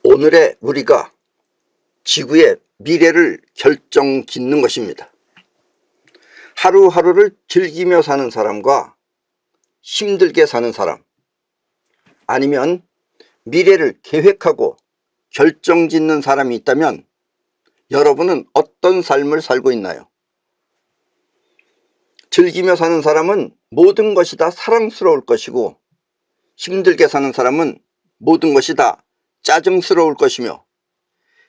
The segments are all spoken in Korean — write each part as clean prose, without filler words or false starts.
오늘의 우리가 지구의 미래를 결정짓는 것입니다. 하루하루를 즐기며 사는 사람과 힘들게 사는 사람, 아니면 미래를 계획하고 결정짓는 사람이 있다면 여러분은 어떤 삶을 살고 있나요? 즐기며 사는 사람은 모든 것이 다 사랑스러울 것이고, 힘들게 사는 사람은 모든 것이 다 짜증스러울 것이며,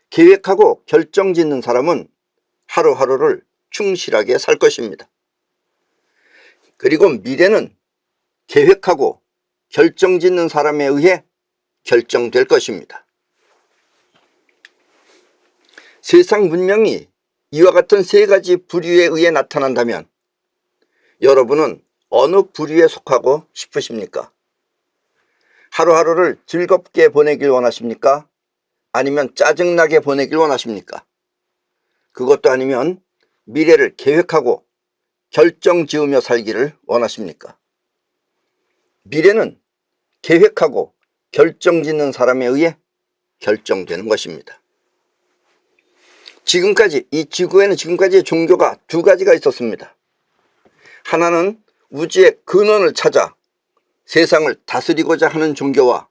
계획하고 결정짓는 사람은 하루하루를 충실하게 살 것입니다. 그리고 미래는 계획하고 결정짓는 사람에 의해 결정될 것입니다. 세상 문명이 이와 같은 세 가지 부류에 의해 나타난다면 여러분은 어느 부류에 속하고 싶으십니까? 하루하루를 즐겁게 보내길 원하십니까? 아니면 짜증나게 보내길 원하십니까? 그것도 아니면 미래를 계획하고 결정지으며 살기를 원하십니까? 미래는 계획하고 결정짓는 사람에 의해 결정되는 것입니다. 이 지구에는 지금까지 종교가 두 가지가 있었습니다. 하나는 우주의 근원을 찾아 세상을 다스리고자 하는 종교와,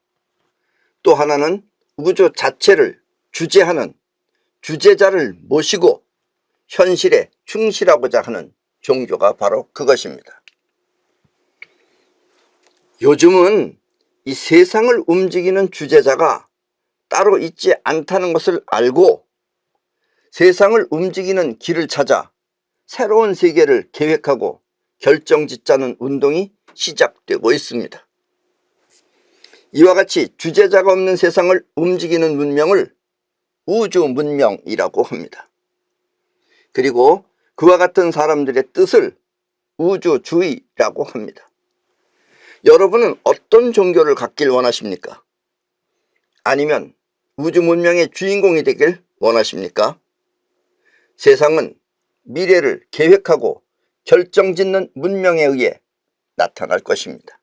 또 하나는 우주 자체를 주재하는 주재자를 모시고 현실에 충실하고자 하는 종교가 바로 그것입니다. 요즘은 이 세상을 움직이는 주재자가 따로 있지 않다는 것을 알고 세상을 움직이는 길을 찾아 새로운 세계를 계획하고 결정짓자는 운동이 시작되고 있습니다. 이와 같이 주재자가 없는 세상을 움직이는 문명을 우주 문명이라고 합니다. 그리고 그와 같은 사람들의 뜻을 우주주의라고 합니다. 여러분은 어떤 종교를 갖길 원하십니까? 아니면 우주 문명의 주인공이 되길 원하십니까? 세상은 미래를 계획하고 결정짓는 문명에 의해 나타날 것입니다.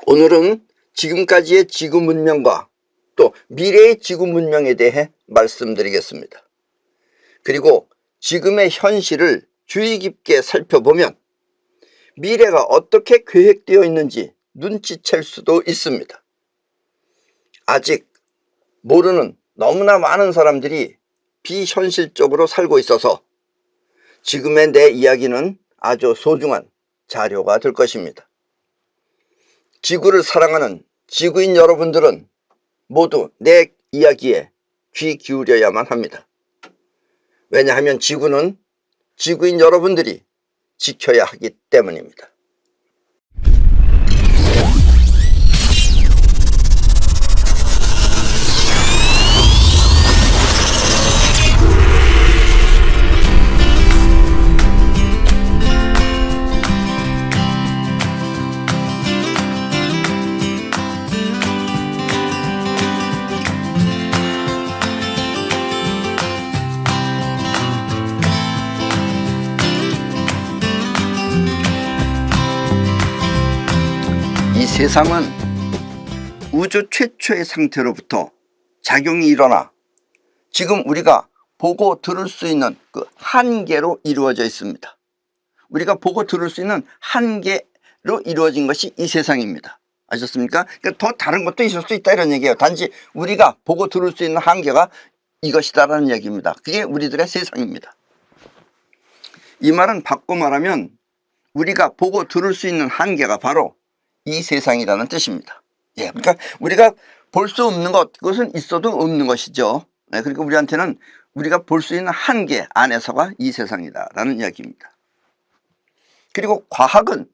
오늘은 지금까지의 지구 문명과 또 미래의 지구 문명에 대해 말씀드리겠습니다. 그리고 지금의 현실을 주의 깊게 살펴보면 미래가 어떻게 계획되어 있는지 눈치챌 수도 있습니다. 아직 모르는 너무나 많은 사람들이 비현실적으로 살고 있어서 지금의 내 이야기는 아주 소중한 자료가 될 것입니다. 지구를 사랑하는 지구인 여러분들은 모두 내 이야기에 귀 기울여야만 합니다. 왜냐하면 지구는 지구인 여러분들이 지켜야 하기 때문입니다. 이 세상은 우주 최초의 상태로부터 작용이 일어나 지금 우리가 보고 들을 수 있는 그 한계로 이루어져 있습니다. 우리가 보고 들을 수 있는 한계로 이루어진 것이 이 세상입니다. 아셨습니까? 그러니까 더 다른 것도 있을 수 있다 이런 얘기예요. 단지 우리가 보고 들을 수 있는 한계가 이것이다라는 얘기입니다. 그게 우리들의 세상입니다. 이 말은 바꿔 말하면 우리가 보고 들을 수 있는 한계가 바로 이 세상이라는 뜻입니다. 예, 그러니까 우리가 볼 수 없는 것, 그것은 있어도 없는 것이죠. 예, 그러니까 우리한테는 우리가 볼 수 있는 한계 안에서가 이 세상이다라는 이야기입니다. 그리고 과학은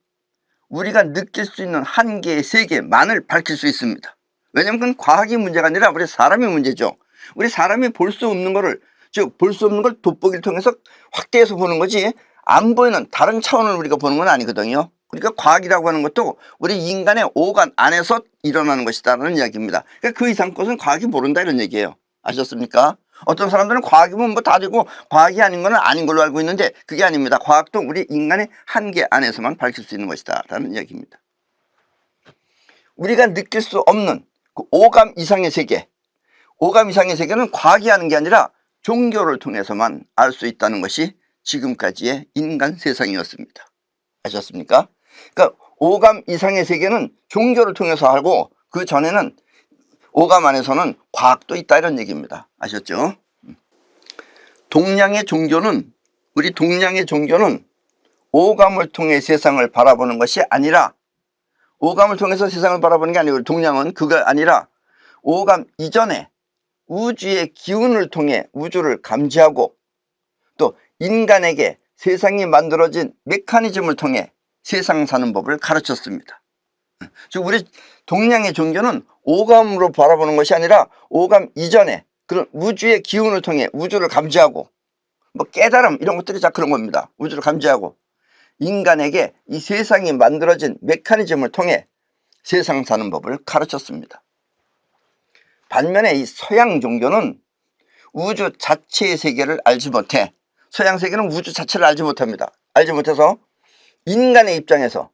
우리가 느낄 수 있는 한계의 세계만을 밝힐 수 있습니다. 왜냐하면 그건 과학이 문제가 아니라 우리 사람의 문제죠. 우리 사람이 볼 수 없는 거를, 즉 볼 수 없는 걸 돋보기를 통해서 확대해서 보는 거지 안 보이는 다른 차원을 우리가 보는 건 아니거든요. 그러니까 과학이라고 하는 것도 우리 인간의 오간 안에서 일어나는 것이다라는 이야기입니다. 그러니까 그 이상 것은 과학이 모른다 이런 얘기예요. 아셨습니까? 어떤 사람들은 과학이면 뭐 다 되고 과학이 아닌 건 아닌 걸로 알고 있는데 그게 아닙니다. 과학도 우리 인간의 한계 안에서만 밝힐 수 있는 것이다 라는 이야기입니다. 우리가 느낄 수 없는 그 오감 이상의 세계, 오감 이상의 세계는 과학이 하는 게 아니라 종교를 통해서만 알 수 있다는 것이 지금까지의 인간 세상이었습니다. 아셨습니까? 그러니까 오감 이상의 세계는 종교를 통해서 알고 그 전에는 오감 안에서는 과학도 있다 이런 얘기입니다. 아셨죠? 동양의 종교는, 우리 동양의 종교는 오감을 통해 세상을 바라보는 것이 아니라, 오감을 통해서 세상을 바라보는 게 아니고 동양은 그거 아니라 오감 이전에 우주의 기운을 통해 우주를 감지하고 또 인간에게 세상이 만들어진 메커니즘을 통해 세상 사는 법을 가르쳤습니다. 즉 우리 동양의 종교는 오감으로 바라보는 것이 아니라 오감 이전에 그런 우주의 기운을 통해 우주를 감지하고 뭐 깨달음 이런 것들이 다 그런 겁니다. 우주를 감지하고 인간에게 이 세상이 만들어진 메커니즘을 통해 세상 사는 법을 가르쳤습니다. 반면에 이 서양 종교는 우주 자체의 세계를 알지 못해, 서양 세계는 우주 자체를 알지 못합니다. 알지 못해서 인간의 입장에서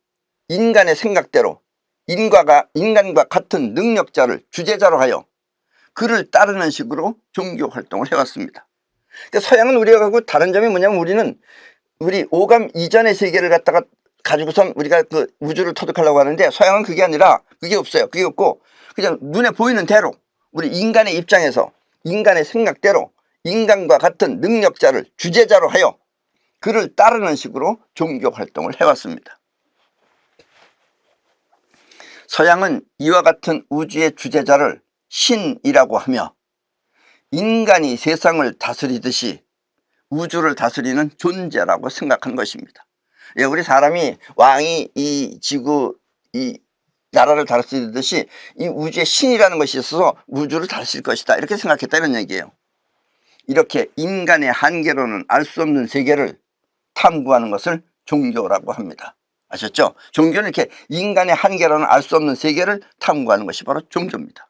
인간의 생각대로 인간과 같은 능력자를 주제자로 하여 그를 따르는 식으로 종교 활동을 해왔습니다. 그러니까 서양은 우리가 갖고 다른 점이 뭐냐면 우리 오감 이전의 세계를 갖다가 가지고선 우리가 그 우주를 터득하려고 하는데 서양은 그게 아니라 그게 없어요. 그게 없고 그냥 눈에 보이는 대로 우리 인간의 입장에서 인간의 생각대로 인간과 같은 능력자를 주제자로 하여 그를 따르는 식으로 종교 활동을 해왔습니다. 서양은 이와 같은 우주의 주제자를 신이라고 하며 인간이 세상을 다스리듯이 우주를 다스리는 존재라고 생각한 것입니다. 예, 우리 사람이 왕이 이 지구, 이 나라를 다스리듯이 이 우주의 신이라는 것이 있어서 우주를 다스릴 것이다 이렇게 생각했다 이런 얘기예요. 이렇게 인간의 한계로는 알 수 없는 세계를 탐구하는 것을 종교라고 합니다. 아셨죠? 종교는 이렇게 인간의 한계로는 알 수 없는 세계를 탐구하는 것이 바로 종교입니다.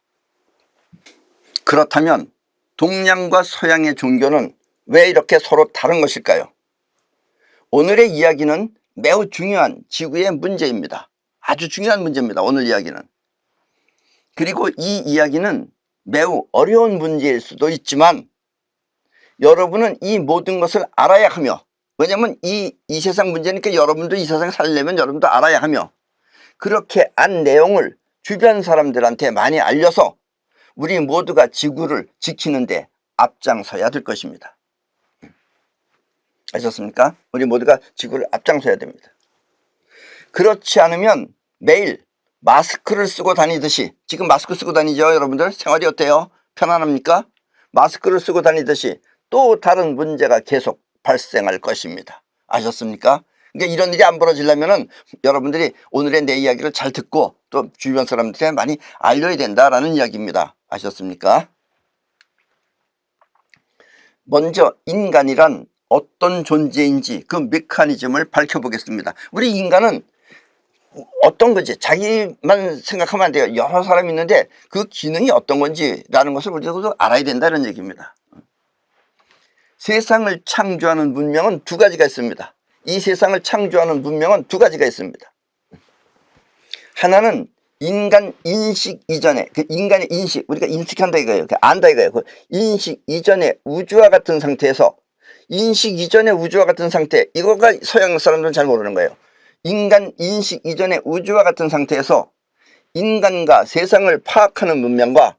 그렇다면 동양과 서양의 종교는 왜 이렇게 서로 다른 것일까요? 오늘의 이야기는 매우 중요한 지구의 문제입니다. 아주 중요한 문제입니다. 오늘 이야기는. 그리고 이 이야기는 매우 어려운 문제일 수도 있지만 여러분은 이 모든 것을 알아야 하며, 왜냐하면 이 세상 문제니까 여러분도 이 세상 살려면 여러분도 알아야 하며, 그렇게 안 내용을 주변 사람들한테 많이 알려서 우리 모두가 지구를 지키는데 앞장서야 될 것입니다. 아셨습니까? 우리 모두가 지구를 앞장서야 됩니다. 그렇지 않으면 매일 마스크를 쓰고 다니듯이, 지금 마스크 쓰고 다니죠 여러분들? 생활이 어때요? 편안합니까? 마스크를 쓰고 다니듯이 또 다른 문제가 계속 발생할 것입니다. 아셨습니까? 그러니까 이런 일이 안 벌어지려면은 여러분들이 오늘의 내 이야기를 잘 듣고 또 주변 사람들한테 많이 알려야 된다라는 이야기입니다. 아셨습니까? 먼저 인간이란 어떤 존재인지 그 메커니즘을 밝혀보겠습니다. 우리 인간은 어떤 건지 자기만 생각하면 안 돼요. 여러 사람이 있는데 그 기능이 어떤 건지라는 것을 우리가 알아야 된다는 얘기입니다. 세상을 창조하는 문명은 두 가지가 있습니다. 이 세상을 창조하는 문명은 두 가지가 있습니다. 하나는 인간 인식 이전에, 그 인간의 인식, 우리가 인식한다 이거예요. 안다 이거예요. 그 인식 이전에 우주와 같은 상태에서, 인식 이전의 우주와 같은 상태, 이거가 서양 사람들은 잘 모르는 거예요. 인간 인식 이전의 우주와 같은 상태에서 인간과 세상을 파악하는 문명과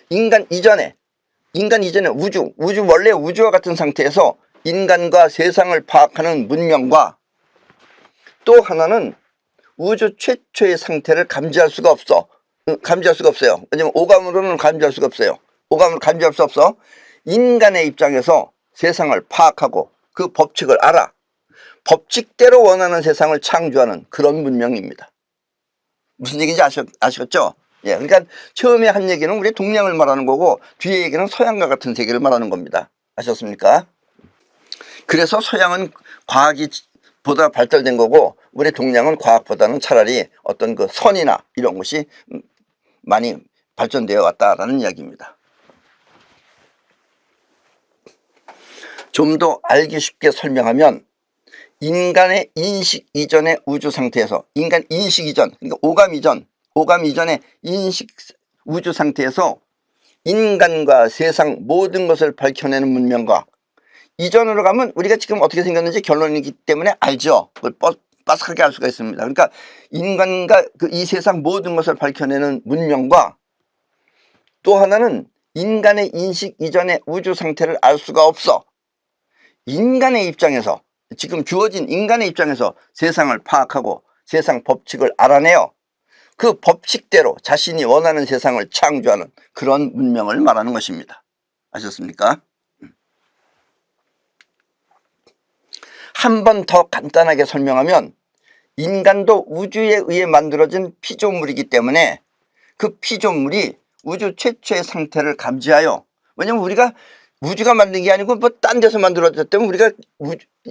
인간 이전에 우주 원래 우주와 같은 상태에서 인간과 세상을 파악하는 문명과, 또 하나는 우주 최초의 상태를 감지할 수가 없어요. 왜냐면 오감으로는 감지할 수가 없어요. 오감으로 감지할 수 없어. 인간의 입장에서 세상을 파악하고 그 법칙을 알아 법칙대로 원하는 세상을 창조하는 그런 문명입니다. 무슨 얘기인지 아시겠죠? 예, 그러니까 처음에 한 얘기는 우리 동양을 말하는 거고 뒤에 얘기는 서양과 같은 세계를 말하는 겁니다. 아셨습니까? 그래서 서양은 과학이 보다 발달된 거고 우리 동양은 과학보다는 차라리 어떤 그 선이나 이런 것이 많이 발전되어 왔다라는 이야기입니다. 좀 더 알기 쉽게 설명하면 인간의 인식 이전의 우주 상태에서, 인간 인식 이전, 그러니까 오감 이전의 인식, 우주 상태에서 인간과 세상 모든 것을 밝혀내는 문명과 이전으로 가면 우리가 지금 어떻게 생겼는지 결론이기 때문에 알죠. 그걸 빠삭하게 알 수가 있습니다. 그러니까 인간과 이 세상 모든 것을 밝혀내는 문명과 또 하나는 인간의 인식 이전의 우주 상태를 알 수가 없어. 인간의 입장에서 지금 주어진 인간의 입장에서 세상을 파악하고 세상 법칙을 알아내요. 그 법칙대로 자신이 원하는 세상을 창조하는 그런 문명을 말하는 것입니다. 아셨습니까? 한 번 더 간단하게 설명하면 인간도 우주에 의해 만들어진 피조물이기 때문에 그 피조물이 우주 최초의 상태를 감지하여, 왜냐면 우리가 우주가 만든 게 아니고 뭐 딴 데서 만들어졌기 때문에 우리가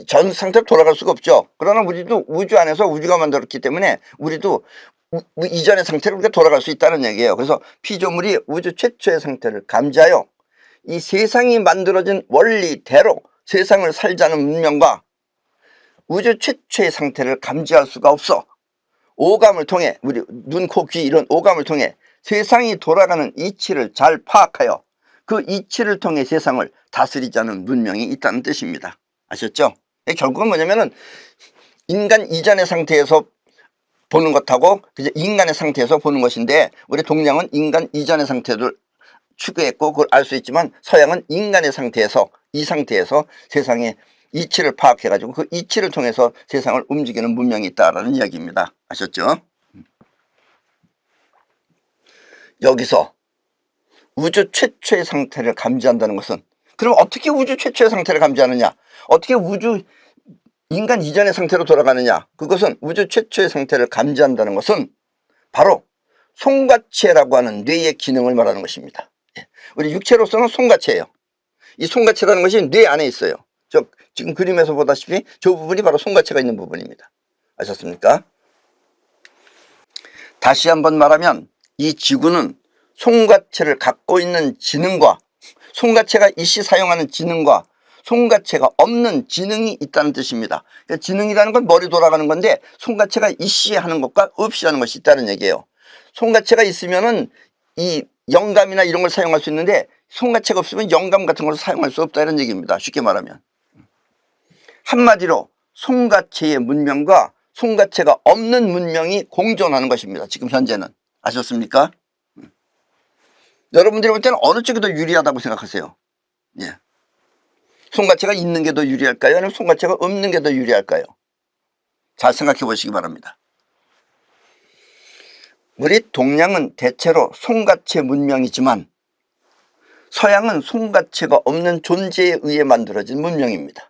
전 상태로 돌아갈 수가 없죠. 그러나 우리도 우주 안에서 우주가 만들었기 때문에 우리도 이전의 상태로 우리가 돌아갈 수 있다는 얘기예요. 그래서 피조물이 우주 최초의 상태를 감지하여 이 세상이 만들어진 원리대로 세상을 살자는 문명과 우주 최초의 상태를 감지할 수가 없어. 오감을 통해, 우리 눈, 코, 귀 이런 오감을 통해 세상이 돌아가는 이치를 잘 파악하여 그 이치를 통해 세상을 다스리자는 문명이 있다는 뜻입니다. 아셨죠? 결국은 뭐냐면은 인간 이전의 상태에서 보는 것하고 인간의 상태에서 보는 것인데, 우리 동양은 인간 이전의 상태를 추구했고 그걸 알 수 있지만 서양은 인간의 상태에서, 이 상태에서 세상의 이치를 파악해가지고 그 이치를 통해서 세상을 움직이는 문명이 있다라는 이야기입니다. 아셨죠? 여기서 우주 최초의 상태를 감지한다는 것은, 그럼 어떻게 우주 최초의 상태를 감지하느냐? 어떻게 인간 이전의 상태로 돌아가느냐? 그것은 우주 최초의 상태를 감지한다는 것은 바로 송가체라고 하는 뇌의 기능을 말하는 것입니다. 우리 육체로서는 송가체예요. 이 송가체라는 것이 뇌 안에 있어요. 지금 그림에서 보다시피 저 부분이 바로 송가체가 있는 부분입니다. 아셨습니까? 다시 한번 말하면 이 지구는 송가체를 갖고 있는 지능과 송가체가 일시 사용하는 지능과 송가체가 없는 지능이 있다는 뜻입니다. 그러니까 지능이라는 건 머리 돌아가는 건데 송가체가 일시 하는 것과 없이 하는 것이 있다는 얘기예요. 송가체가 있으면은 이 영감이나 이런 걸 사용할 수 있는데 송가체가 없으면 영감 같은 걸 사용할 수 없다 이런 얘기입니다. 쉽게 말하면. 한마디로 송가체의 문명과 송가체가 없는 문명이 공존하는 것입니다. 지금 현재는. 아셨습니까? 여러분들이 볼 때는 어느 쪽이 더 유리하다고 생각하세요? 예. 송가체가 있는 게 더 유리할까요? 아니면 송가체가 없는 게 더 유리할까요? 잘 생각해 보시기 바랍니다. 우리 동양은 대체로 송가체 문명이지만 서양은 송가체가 없는 존재에 의해 만들어진 문명입니다.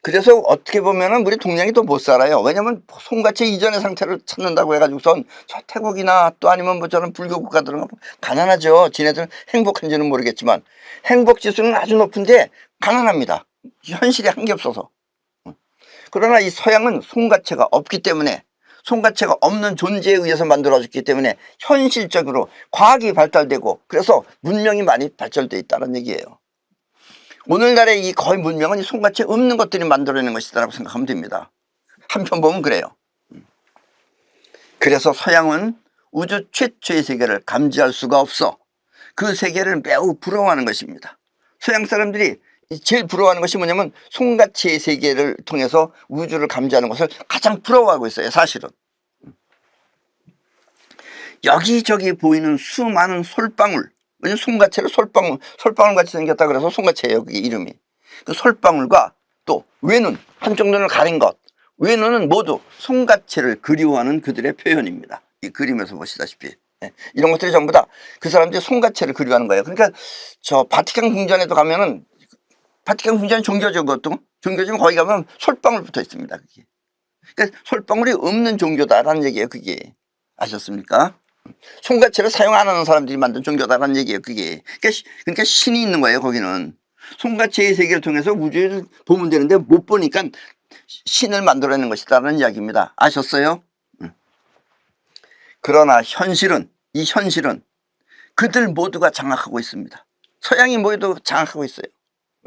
그래서 어떻게 보면은 우리 동양이 더 못 살아요. 왜냐면 송가체 이전의 상태를 찾는다고 해가지고선 저 태국이나 또 아니면 뭐 저런 불교 국가들은 가난하죠. 지네들은 행복한지는 모르겠지만 행복 지수는 아주 높은데 가난합니다. 현실에 한게 없어서. 그러나 이 서양은 송가체가 없기 때문에, 송가체가 없는 존재에 의해서 만들어졌기 때문에 현실적으로 과학이 발달되고 그래서 문명이 많이 발전되어 있다는 얘기예요. 오늘날의 이 거의 문명은 이 송가체 없는 것들이 만들어내는 것이다라고 생각하면 됩니다. 한편 보면 그래요. 그래서 서양은 우주 최초의 세계를 감지할 수가 없어. 그 세계를 매우 부러워하는 것입니다. 서양 사람들이 제일 부러워하는 것이 뭐냐면 송가체의 세계를 통해서 우주를 감지하는 것을 가장 부러워하고 있어요. 사실은. 여기저기 보이는 수많은 솔방울, 왜냐면 송가체를 솔방울같이 생겼다 그래서 송가체예요. 그게 이름이. 그 솔방울과 또 외눈, 한쪽 눈을 가린 것, 외눈은 모두 송가체를 그리워하는 그들의 표현입니다. 이 그림에서 보시다시피. 이런 것들이 전부 다 그 사람들이 송가체를 그리워하는 거예요. 그러니까 저 바티칸 궁전에도 가면은, 바티칸 궁전이 종교적이거든. 종교지면 거기 가면 솔방울 붙어 있습니다. 그게. 그러니까 솔방울이 없는 종교다라는 얘기예요. 그게. 아셨습니까? 송가체를 사용 안 하는 사람들이 만든 종교다라는 얘기예요. 그게. 그러니까 신이 있는 거예요. 거기는. 송가체의 세계를 통해서 우주를 보면 되는데 못 보니까 신을 만들어내는 것이다라는 이야기입니다. 아셨어요? 그러나 현실은, 이 현실은 그들 모두가 장악하고 있습니다. 서양이 모두 장악하고 있어요.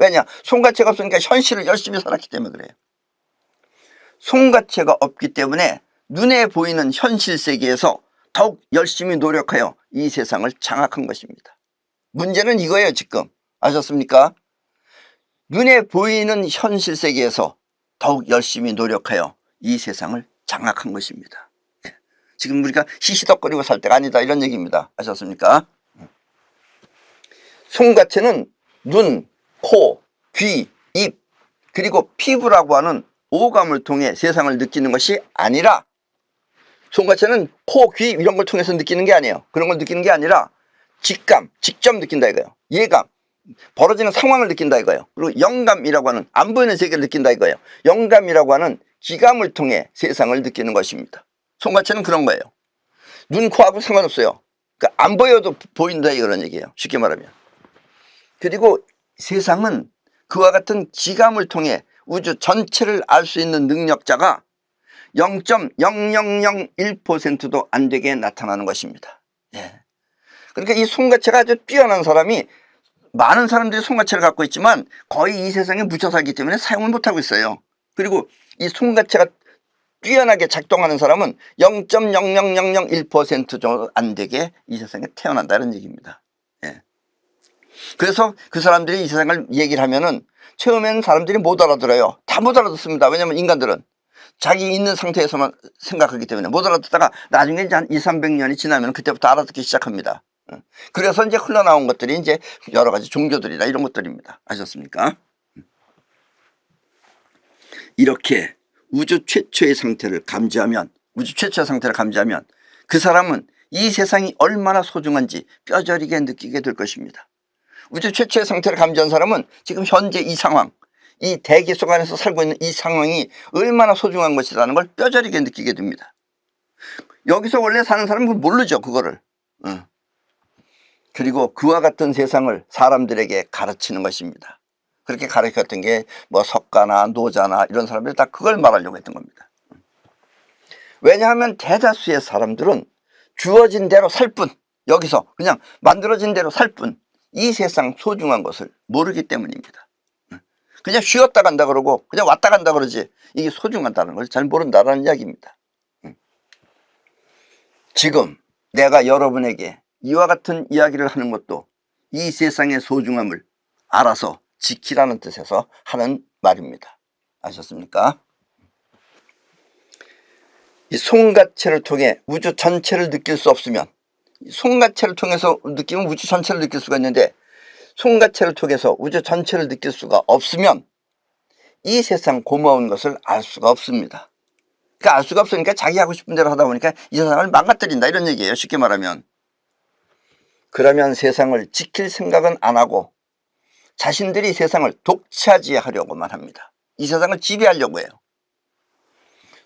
왜냐? 송가체가 없으니까 현실을 열심히 살았기 때문에 그래요. 송가체가 없기 때문에 눈에 보이는 현실 세계에서 더욱 열심히 노력하여 이 세상을 장악한 것입니다. 문제는 이거예요. 지금 아셨습니까? 눈에 보이는 현실 세계에서 더욱 열심히 노력하여 이 세상을 장악한 것입니다. 지금 우리가 시시덕거리고 살 때가 아니다 이런 얘기입니다. 아셨습니까? 송가체는 눈, 코, 귀, 입 그리고 피부라고 하는 오감을 통해 세상을 느끼는 것이 아니라, 송가체는 코, 귀 이런 걸 통해서 느끼는 게 아니에요. 그런 걸 느끼는 게 아니라 직감, 직접 느낀다 이거예요. 예감, 벌어지는 상황을 느낀다 이거예요. 그리고 영감이라고 하는 안 보이는 세계를 느낀다 이거예요. 영감이라고 하는 기감을 통해 세상을 느끼는 것입니다. 송가체는 그런 거예요. 눈, 코하고 상관없어요. 그러니까 안 보여도 보인다 이런 얘기예요. 쉽게 말하면. 그리고 세상은 그와 같은 기감을 통해 우주 전체를 알 수 있는 능력자가 0.0001%도 안 되게 나타나는 것입니다. 예. 그러니까 이 송가체가 아주 뛰어난 사람이, 많은 사람들이 송가체를 갖고 있지만 거의 이 세상에 묻혀 살기 때문에 사용을 못하고 있어요. 그리고 이 송가체가 뛰어나게 작동하는 사람은 0.00001% 정도 안 되게 이 세상에 태어난다는 얘기입니다. 예. 그래서 그 사람들이 이 세상을 얘기를 하면은 처음에는 사람들이 못 알아들어요. 다 못 알아듣습니다. 왜냐하면 인간들은 자기 있는 상태에서만 생각하기 때문에 못 알아듣다가 나중에 이제 한 200~300년이 지나면 그때부터 알아듣기 시작합니다. 그래서 이제 흘러나온 것들이 이제 여러 가지 종교들이나 이런 것들입니다. 아셨습니까? 이렇게 우주 최초의 상태를 감지하면, 그 사람은 이 세상이 얼마나 소중한지 뼈저리게 느끼게 될 것입니다. 우주 최초의 상태를 감지한 사람은 지금 현재 이 상황, 이 대기 속 안에서 살고 있는 이 상황이 얼마나 소중한 것이라는 걸 뼈저리게 느끼게 됩니다. 여기서 원래 사는 사람은 모르죠, 그거를. 그리고 그와 같은 세상을 사람들에게 가르치는 것입니다. 그렇게 가르쳤던 게 뭐 석가나 노자나 이런 사람들이 다 그걸 말하려고 했던 겁니다. 왜냐하면 대다수의 사람들은 주어진 대로 살 뿐, 여기서 그냥 만들어진 대로 살 뿐, 이 세상 소중한 것을 모르기 때문입니다. 그냥 쉬었다 간다 그러고 그냥 왔다 간다 그러지 이게 소중하다는 걸 잘 모른다는 이야기입니다. 지금 내가 여러분에게 이와 같은 이야기를 하는 것도 이 세상의 소중함을 알아서 지키라는 뜻에서 하는 말입니다. 아셨습니까? 이 송가체를 통해 우주 전체를 느낄 수 없으면, 송가체를 통해서 느끼면 우주 전체를 느낄 수가 있는데 송가체를 통해서 우주 전체를 느낄 수가 없으면 이 세상 고마운 것을 알 수가 없습니다. 그러니까 알 수가 없으니까 자기 하고 싶은 대로 하다 보니까 이 세상을 망가뜨린다 이런 얘기예요. 쉽게 말하면. 그러면 세상을 지킬 생각은 안 하고 자신들이 세상을 독차지하려고만 합니다. 이 세상을 지배하려고 해요.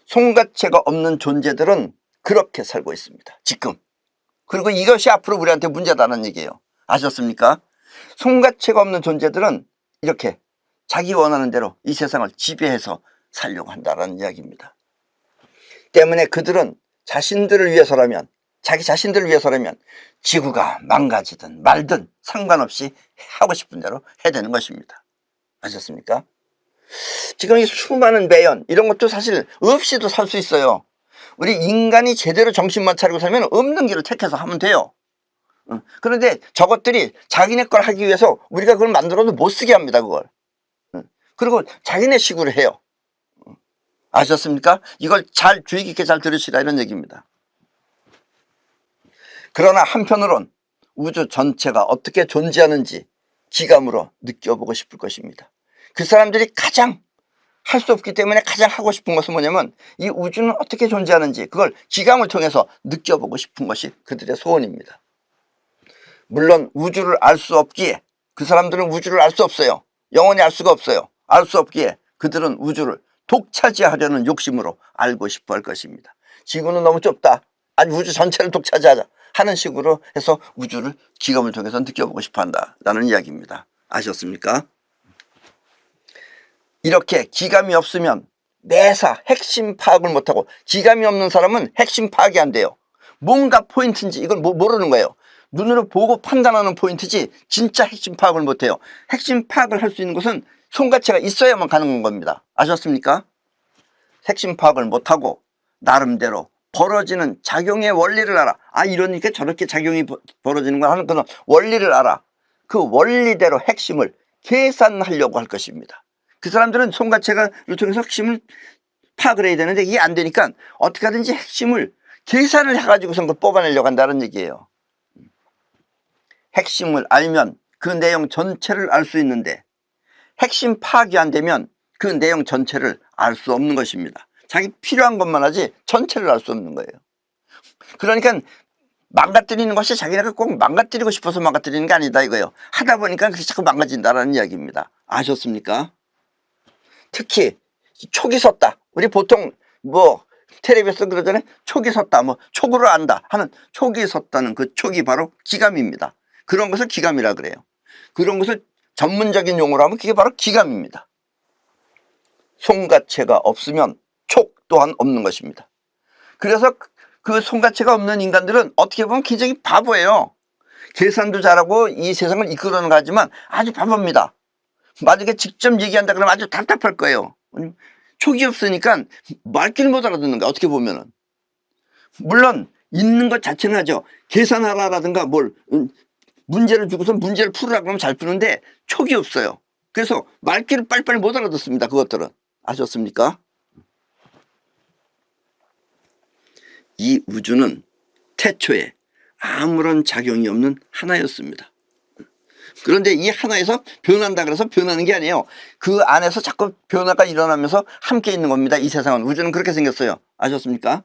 송가체가 없는 존재들은 그렇게 살고 있습니다. 지금. 그리고 이것이 앞으로 우리한테 문제다는 얘기예요. 아셨습니까? 송가체가 없는 존재들은 이렇게 자기 원하는 대로 이 세상을 지배해서 살려고 한다는 이야기입니다. 때문에 그들은 자신들을 위해서라면, 자기 자신들을 위해서라면 지구가 망가지든 말든 상관없이 하고 싶은 대로 해야 되는 것입니다. 아셨습니까? 지금 이 수많은 매연 이런 것도 사실 없이도 살 수 있어요. 우리 인간이 제대로 정신만 차리고 살면 없는 길을 택해서 하면 돼요. 그런데 저것들이 자기네 걸 하기 위해서 우리가 그걸 만들어도 못 쓰게 합니다. 그걸. 그리고 자기네 식으로 해요. 아셨습니까? 이걸 잘 주의 깊게 잘 들으시라 이런 얘기입니다. 그러나 한편으론 우주 전체가 어떻게 존재하는지 기감으로 느껴보고 싶을 것입니다. 그 사람들이 가장 할 수 없기 때문에 가장 하고 싶은 것은 뭐냐면 이 우주는 어떻게 존재하는지 그걸 기감을 통해서 느껴보고 싶은 것이 그들의 소원입니다. 물론 우주를 알 수 없기에, 그 사람들은 우주를 알 수 없어요. 영원히 알 수가 없어요. 알 수 없기에 그들은 우주를 독차지하려는 욕심으로 알고 싶어 할 것입니다. 지구는 너무 좁다, 아니 우주 전체를 독차지하자 하는 식으로 해서 우주를 기감을 통해서 느껴보고 싶어 한다라는 이야기입니다. 아셨습니까? 이렇게 기감이 없으면 매사 핵심 파악을 못하고, 기감이 없는 사람은 핵심 파악이 안 돼요. 뭔가 포인트인지 이걸 모르는 거예요. 눈으로 보고 판단하는 포인트지 진짜 핵심 파악을 못해요. 핵심 파악을 할 수 있는 것은 송가체가 있어야만 가능한 겁니다. 아셨습니까? 핵심 파악을 못하고 나름대로 벌어지는 작용의 원리를 알아. 아, 이러니까 저렇게 작용이 벌어지는 거 하는 그런 원리를 알아. 그 원리대로 핵심을 계산하려고 할 것입니다. 그 사람들은 손가체를 통해서 핵심을 파악을 해야 되는데 이게 안 되니까 어떻게 하든지 핵심을 계산을 해가지고선 그걸 뽑아내려고 한다는 얘기예요. 핵심을 알면 그 내용 전체를 알 수 있는데 핵심 파악이 안 되면 그 내용 전체를 알 수 없는 것입니다. 자기 필요한 것만 하지 전체를 알 수 없는 거예요. 그러니까 망가뜨리는 것이 자기네가 꼭 망가뜨리고 싶어서 망가뜨리는 게 아니다 이거예요. 하다 보니까 그게 자꾸 망가진다라는 이야기입니다. 아셨습니까? 특히 촉이 섰다. 우리 보통 뭐 텔레비에서 그러잖아요. 촉이 섰다, 뭐 촉으로 안다 하는 촉이 섰다는 그 촉이 바로 기감입니다. 그런 것을 기감이라 그래요. 그런 것을 전문적인 용어로 하면 그게 바로 기감입니다. 손가체가 없으면 촉 또한 없는 것입니다. 그래서 그 손가체가 없는 인간들은 어떻게 보면 굉장히 바보예요. 계산도 잘하고 이 세상을 이끌어는 가지만 아주 바보입니다. 만약에 직접 얘기한다 그러면 아주 답답할 거예요. 촉이 없으니까 말귀를 못 알아듣는 거야. 어떻게 보면은. 물론 있는 것 자체는 하죠. 계산하라라든가 뭘 문제를 주고서 문제를 풀으라 그러면 잘 푸는데 촉이 없어요. 그래서 말귀를 빨리빨리 못 알아듣습니다. 그것들은. 아셨습니까? 이 우주는 태초에 아무런 작용이 없는 하나였습니다. 그런데 이 하나에서 변한다 그래서 변하는 게 아니에요. 그 안에서 자꾸 변화가 일어나면서 함께 있는 겁니다. 이 세상은. 우주는 그렇게 생겼어요. 아셨습니까?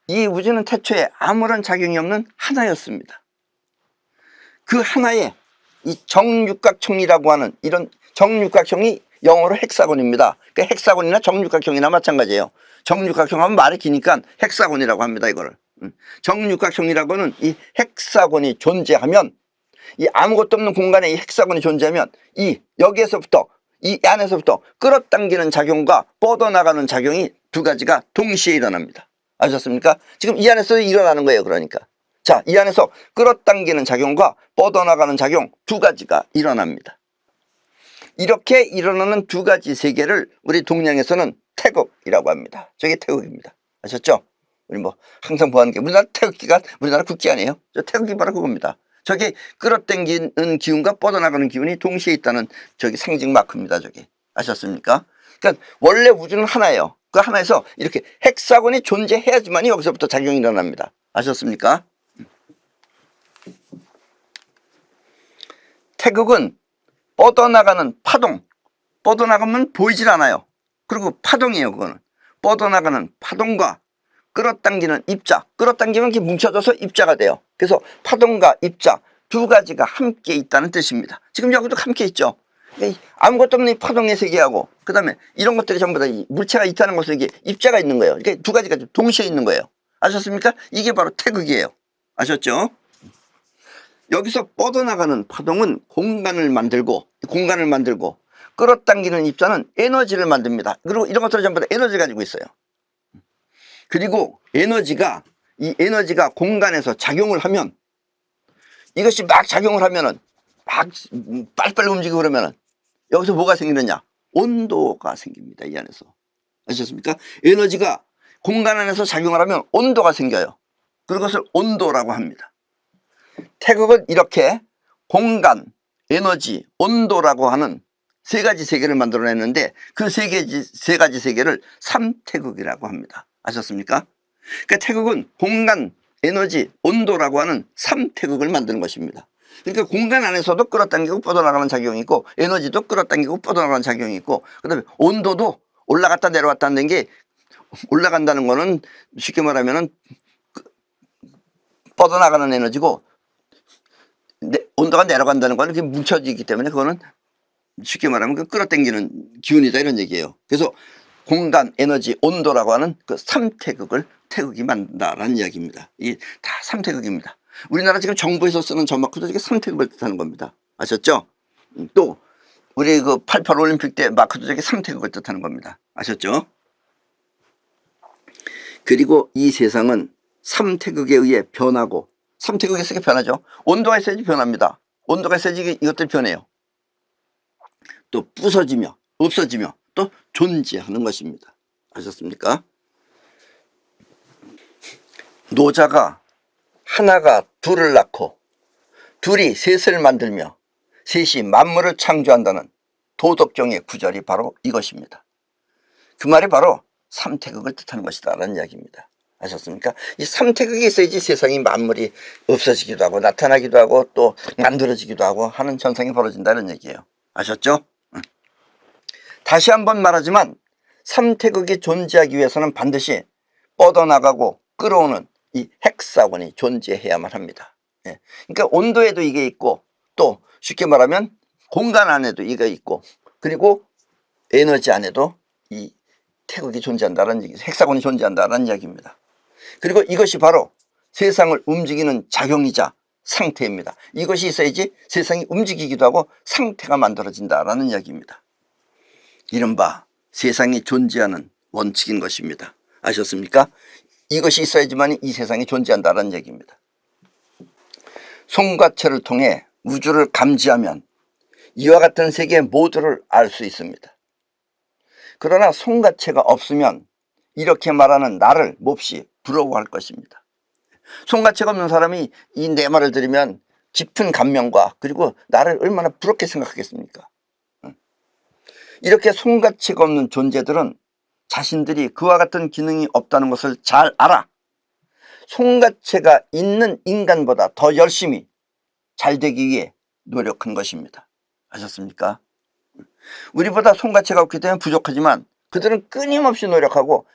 이 우주는 태초에 아무런 작용이 없는 하나였습니다. 그 하나에 이 정육각형이라고 하는 이런 정육각형이 영어로 헥사곤입니다. 그 헥사곤이나 정육각형이나 마찬가지예요. 정육각형 하면 말이 기니까 헥사곤이라고 합니다. 이거를. 정육각형이라고는 이 헥사곤이 존재하면 이 아무것도 없는 공간에 이 헥사곤이 존재하면 이 여기에서부터 이 안에서부터 끌어당기는 작용과 뻗어나가는 작용이 두 가지가 동시에 일어납니다. 아셨습니까? 지금 이 안에서 일어나는 거예요. 그러니까 자, 이 안에서 끌어당기는 작용과 뻗어나가는 작용 두 가지가 일어납니다. 이렇게 일어나는 두 가지 세계를 우리 동양에서는 태극이라고 합니다. 저게 태극입니다. 아셨죠? 우리 뭐 항상 보는 게 우리나라 태극기가 우리나라 국기 아니에요? 저 태극기 바로 그겁니다. 저게 끌어당기는 기운과 뻗어나가는 기운이 동시에 있다는 저기 상징 마크입니다. 저게. 아셨습니까? 그러니까 원래 우주는 하나예요. 그 하나에서 이렇게 헥사곤이 존재해야지만 여기서부터 작용이 일어납니다. 아셨습니까? 태극은 뻗어나가는 파동, 뻗어나가면 보이질 않아요. 그리고 파동이에요. 그거는 뻗어나가는 파동과 끌어당기는 입자, 끌어당기면 이렇게 뭉쳐져서 입자가 돼요. 그래서 파동과 입자 두 가지가 함께 있다는 뜻입니다. 지금 여기도 함께 있죠. 아무것도 없는 이 파동의 세계하고 그 다음에 이런 것들이 전부 다 물체가 있다는 것은 이게 입자가 있는 거예요. 이게 두 가지가 동시에 있는 거예요. 아셨습니까? 이게 바로 태극이에요. 아셨죠? 여기서 뻗어나가는 파동은 공간을 만들고 끌어당기는 입자는 에너지를 만듭니다. 그리고 이런 것들은 전부 다 에너지를 가지고 있어요. 그리고 이 에너지가 공간에서 작용을 하면 이것이 막 작용을 하면은 막 빨리빨리 움직이고 그러면은 여기서 뭐가 생기느냐? 온도가 생깁니다. 이 안에서. 아셨습니까? 에너지가 공간 안에서 작용을 하면 온도가 생겨요. 그것을 온도라고 합니다. 태극은 이렇게 공간, 에너지, 온도라고 하는 세 가지 세계를 만들어냈는데 그 세 가지 세계를 삼태극이라고 합니다. 아셨습니까? 그러니까 태극은 공간, 에너지, 온도라고 하는 삼태극을 만드는 것입니다. 그러니까 공간 안에서도 끌어당기고 뻗어나가는 작용이 있고 에너지도 끌어당기고 뻗어나가는 작용이 있고 그 다음에 온도도 올라갔다 내려왔다 하는 게 올라간다는 거는 쉽게 말하면은 뻗어나가는 에너지고 온도가 내려간다는 거는 그게 뭉쳐지기 때문에 그거는 쉽게 말하면 그 끌어당기는 기운이다 이런 얘기예요. 그래서 공간, 에너지, 온도라고 하는 그 삼태극을 태극이 만든다라는 이야기입니다. 이게 다 삼태극입니다. 우리나라 지금 정부에서 쓰는 저 마크도 이게 삼태극을 뜻하는 겁니다. 아셨죠? 또 우리 그 88 올림픽 때 마크도 저게 삼태극을 뜻하는 겁니다. 아셨죠? 그리고 이 세상은 삼태극에 의해 변하고 삼태극에 의해 변하죠. 온도가 있어야지 변합니다. 온도가 있어야지 이것들이 변해요. 또 부서지며 없어지며 또 존재하는 것입니다. 아셨습니까? 노자가 하나가 둘을 낳고 둘이 셋을 만들며 셋이 만물을 창조한다는 도덕경의 구절이 바로 이것입니다. 그 말이 바로 삼태극을 뜻하는 것이다 라는 이야기입니다. 아셨습니까? 이 삼태극이 있어야지 세상이 만물이 없어지기도 하고 나타나기도 하고 또 만들어지기도 하고 하는 현상이 벌어진다는 얘기예요. 아셨죠? 다시 한번 말하지만 삼태극이 존재하기 위해서는 반드시 뻗어나가고 끌어오는 이 헥사곤이 존재해야만 합니다. 그러니까 온도에도 이게 있고 또 쉽게 말하면 공간 안에도 이게 있고 그리고 에너지 안에도 이 태극이 존재한다는 얘기, 헥사곤이 존재한다는 이야기입니다. 그리고 이것이 바로 세상을 움직이는 작용이자 상태입니다. 이것이 있어야지 세상이 움직이기도 하고 상태가 만들어진다라는 이야기입니다. 이른바 세상이 존재하는 원칙인 것입니다. 아셨습니까? 이것이 있어야지만 이 세상이 존재한다는 얘기입니다. 송과체를 통해 우주를 감지하면 이와 같은 세계 모두를 알 수 있습니다. 그러나 송과체가 없으면 이렇게 말하는 나를 몹시 부러워할 것입니다. 송과체가 없는 사람이 이 내 말을 들으면 깊은 감명과 그리고 나를 얼마나 부럽게 생각하겠습니까? 이렇게 송과체가 없는 존재들은 자신들이 그와 같은 기능이 없다는 것을 잘 알아 송과체가 있는 인간보다 더 열심히 잘 되기 위해 노력한 것입니다. 아셨습니까? 우리보다 송과체가 없기 때문에 부족하지만 그들은 끊임없이 노력하고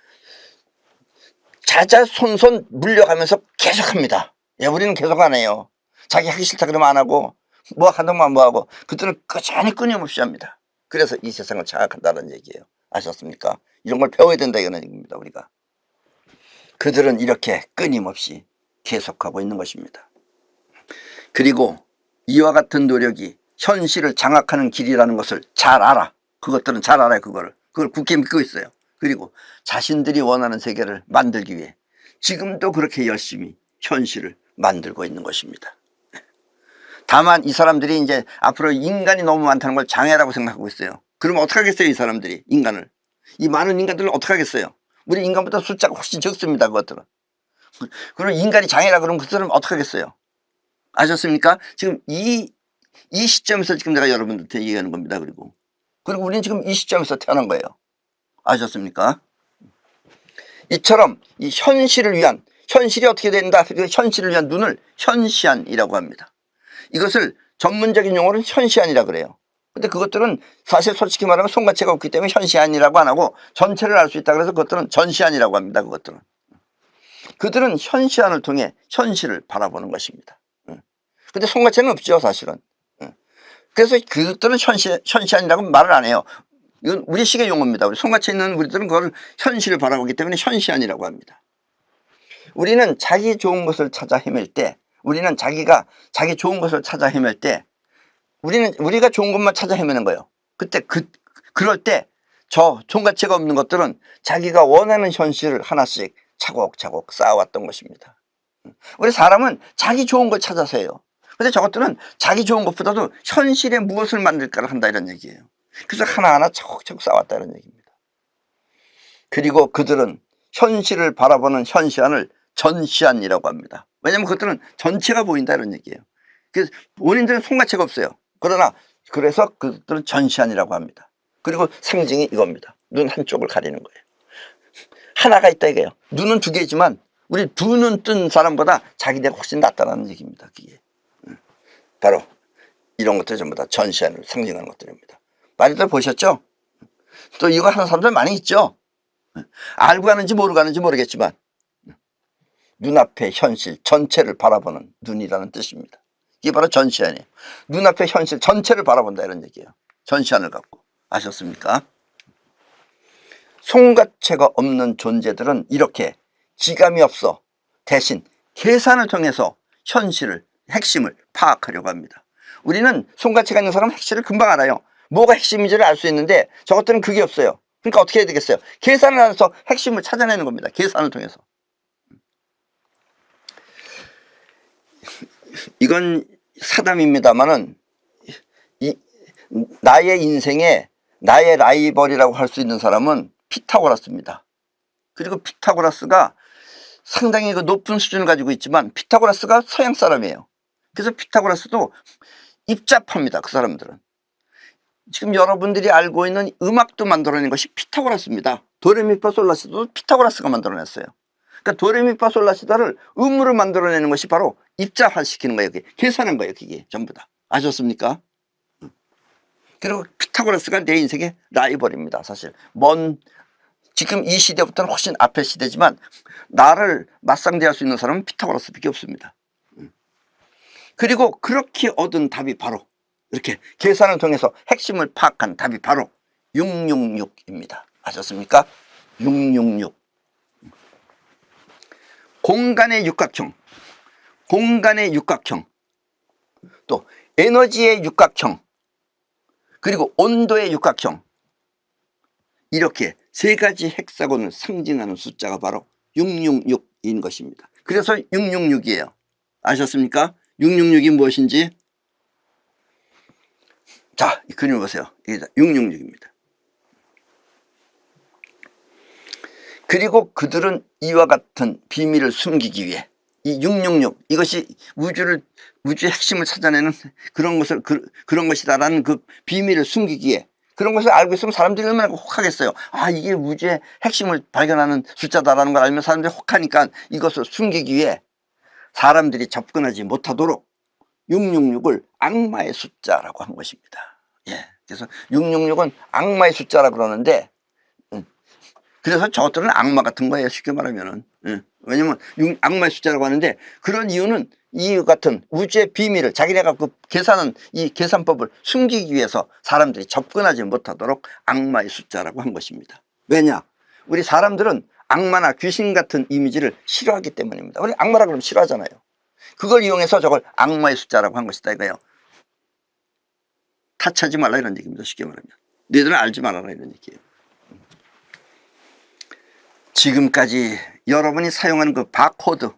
자자손손 물려가면서 계속합니다. 우리는 계속 안 해요. 자기 하기 싫다 그러면 안 하고 뭐 하던만 뭐 하고 그들은 꾸준히 끊임없이 합니다. 그래서 이 세상을 장악한다는 얘기예요. 아셨습니까? 이런 걸 배워야 된다 이런 얘기입니다. 우리가 그들은 이렇게 끊임없이 계속하고 있는 것입니다. 그리고 이와 같은 노력이 현실을 장악하는 길이라는 것을 잘 알아. 그것들은 잘 알아요. 그걸 굳게 믿고 있어요. 그리고 자신들이 원하는 세계를 만들기 위해 지금도 그렇게 열심히 현실을 만들고 있는 것입니다. 다만 이 사람들이 이제 앞으로 인간이 너무 많다는 걸 장애라고 생각하고 있어요. 그러면 어떡하겠어요? 이 사람들이 인간을, 이 많은 인간들은 어떡하겠어요? 우리 인간보다 숫자가 훨씬 적습니다. 그것들은. 그럼 인간이 장애라 그러면 그들은 어떡하겠어요? 아셨습니까? 지금 이 시점에서 지금 내가 여러분들한테 얘기하는 겁니다. 그리고 우리는 지금 이 시점에서 태어난 거예요. 아셨습니까? 이처럼 이 현실을 위한, 현실이 어떻게 된다? 현실을 위한 눈을 현시안이라고 합니다. 이것을 전문적인 용어로는 현시안이라 그래요. 근데 그것들은 사실 솔직히 말하면 송과체가 없기 때문에 현시안이라고 안 하고 전체를 알 수 있다 그래서 그것들은 전시안이라고 합니다. 그들은 현시안을 통해 현실을 바라보는 것입니다. 근데 송과체는 없죠, 사실은. 그래서 그것들은 현시안이라고 말을 안 해요. 이건 우리식의 용어입니다. 우리 송과체 있는 우리들은 그걸 현실을 바라보기 때문에 현시안이라고 합니다. 우리는 자기 좋은 것을 찾아 헤맬 때, 우리는 자기가 자기 좋은 것을 찾아 헤맬 때, 우리가 좋은 것만 찾아 헤매는 거예요. 그때 그럴 때 저 송과체가 없는 것들은 자기가 원하는 현실을 하나씩 차곡차곡 쌓아왔던 것입니다. 우리 사람은 자기 좋은 걸 찾아서 해요. 근데 저것들은 자기 좋은 것보다도 현실에 무엇을 만들까를 한다 이런 얘기예요. 그래서 하나하나 차곡차곡 쌓아왔다는 얘기입니다. 그리고 그들은 현실을 바라보는 현시안을 전시안이라고 합니다. 왜냐하면 그것들은 전체가 보인다 이런 얘기예요. 그래서 본인들은 송과체가 없어요. 그래서 그들은 전시안이라고 합니다. 그리고 상징이 이겁니다. 눈 한쪽을 가리는 거예요. 하나가 있다 이거예요. 눈은 두 개지만 우리 두 눈 뜬 사람보다 자기네가 훨씬 낫다는 얘기입니다. 그게 바로 이런 것들 전부 다 전시안을 상징하는 것들입니다. 많이들 보셨죠? 또 이거 하는 사람들 많이 있죠? 알고 하는지 모르고 하는지 모르겠지만 눈앞의 현실 전체를 바라보는 눈이라는 뜻입니다. 이게 바로 전시안이에요. 눈앞의 현실 전체를 바라본다 이런 얘기예요. 전시안을 갖고. 아셨습니까? 송과체가 없는 존재들은 이렇게 지감이 없어 대신 계산을 통해서 현실을, 핵심을 파악하려고 합니다. 우리는 송과체가 있는 사람은 핵심을 금방 알아요. 뭐가 핵심인지를 알 수 있는데 저것들은 그게 없어요. 그러니까 어떻게 해야 되겠어요? 계산을 해서 핵심을 찾아내는 겁니다. 계산을 통해서. 이건 사담입니다만은 나의 인생에 나의 라이벌이라고 할 수 있는 사람은 피타고라스입니다. 그리고 피타고라스가 상당히 그 높은 수준을 가지고 있지만 피타고라스가 서양 사람이에요. 그래서 피타고라스도 입잡합니다. 그 사람들은. 지금 여러분들이 알고 있는 음악도 만들어낸 것이 피타고라스입니다. 도레미파솔라시도도 피타고라스가 만들어냈어요. 그러니까 도레미파솔라시도를 음으로 만들어내는 것이 바로 입자화시키는 거예요. 계산한 거예요. 그게 전부 다. 아셨습니까? 그리고 피타고라스가 내 인생의 라이벌입니다. 사실 지금 이 시대부터는 훨씬 앞의 시대지만 나를 맞상대할 수 있는 사람은 피타고라스밖에 없습니다. 그리고 그렇게 얻은 답이 바로 이렇게 계산을 통해서 핵심을 파악한 답이 바로 666입니다. 아셨습니까? 666. 공간의 육각형, 공간의 육각형, 또 에너지의 육각형, 그리고 온도의 육각형, 이렇게 세 가지 헥사곤을 상징하는 숫자가 바로 666인 것입니다. 그래서 666이에요. 아셨습니까? 666이 무엇인지? 자, 이 그림 보세요. 이게 666입니다. 그리고 그들은 이와 같은 비밀을 숨기기 위해 이 666, 이것이 우주의 핵심을 찾아내는 그런 것이다라는 그 비밀을 숨기기 위해, 그런 것을 알고 있으면 사람들이 얼마나 혹하겠어요. 아, 이게 우주의 핵심을 발견하는 숫자다라는 걸 알면 사람들이 혹하니까 이것을 숨기기 위해 사람들이 접근하지 못하도록 666을 악마의 숫자라고 한 것입니다. 예. 그래서 666은 악마의 숫자라고 그러는데, 그래서 저것들은 악마 같은 거예요. 쉽게 말하면은. 왜냐면 악마의 숫자라고 하는데, 그런 이유는 이 같은 우주의 비밀을 자기네가 그 계산한 이 계산법을 숨기기 위해서 사람들이 접근하지 못하도록 악마의 숫자라고 한 것입니다. 왜냐? 우리 사람들은 악마나 귀신 같은 이미지를 싫어하기 때문입니다. 우리 악마라 그러면 싫어하잖아요. 그걸 이용해서 저걸 악마의 숫자라고 한 것이다 이거예요. 타치하지 말라 이런 얘기입니다. 쉽게 말하면. 너희들은 알지 말아라 이런 얘기예요. 지금까지 여러분이 사용하는 그 바코드